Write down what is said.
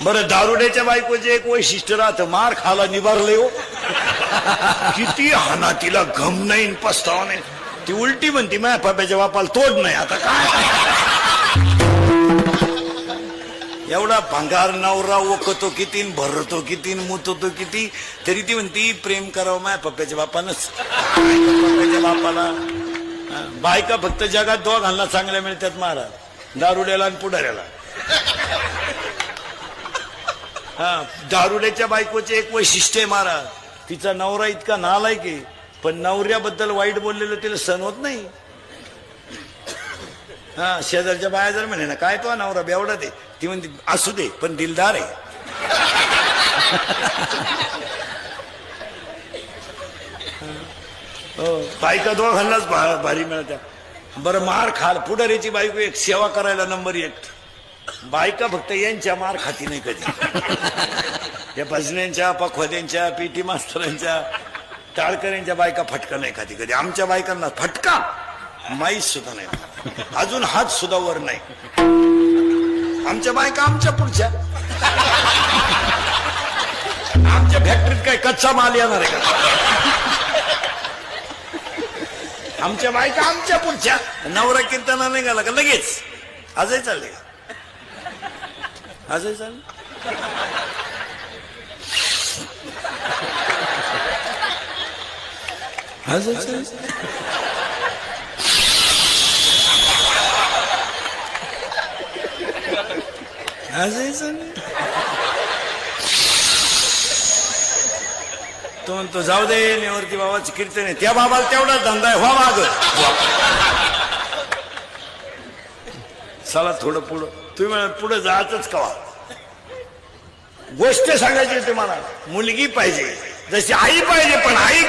बरं दारुड्याच्या बायकोचे एक वैशिष्ट्य राहतं, मार खाला निभारले हो. किती हाना तिला घम नाही पस्तावा नाही. ती उलटी म्हणती माझ्या पाप्याच्या बापाला तोड नाही. आता काय एवढा भंगार नवरा ओकतो किती भरतो किती मुततो किती, तरी ती म्हणती प्रेम करावं माझ्या पप्प्याच्या बापानच. पप्प्याच्या बापाला बायका फक्त जगात दोघांना चांगल्या मिळतात महाराज, दारुड्याला आणि पुढाऱ्याला. हा दारुड्याच्या बायकोचे एक वैशिष्ट्य आहे महाराज, तिचा नवरा इतका नालायक आहे, पण नवऱ्याबद्दल वाईट बोललेलं तिला सहन होत नाही. हा शेजारच्या बाया जर म्हणे ना काय तो नवरा बेवडा दे, ती म्हणते असू दे पण दिलदार आहे. हो बायका दोघांनाच भारी मिळत्या. बरं मार खाल पुढारीची बायको एक सेवा करायला नंबर 1. बायका फक्त यांच्या मार खाती नाही कधी, या भजन्यांच्या पखवाद्यांच्या पीटी मास्तरांच्या टाळकऱ्यांच्या बायका फटका नाही खाती कधी. आमच्या बायकांना फटका माहीत सुद्धा नाही, अजून हात सुद्धा वर नाही. आमच्या बायका आमच्या पुढच्या, आमच्या फॅक्टरीत काय कच्चा माल येणार आहे का? आमच्या बायका आमच्या पुढच्या. नवरा कीर्तना नाही गेला का लगेच आजही चालले, आजही चालले. आजही चालले. आजही चालले. तो म्हणतो जाऊ दे नेवरती बाबाची कीर्तन आहे, त्या बाबाला तेवढाच धंदा आहे, व्हा माग चला थोडं पुढं. तुम्ही म्हणा पुढं जायचंच कवा. गोष्ट सांगायची होती मला, मुलगी पाहिजे जशी आई पाहिजे, पण आई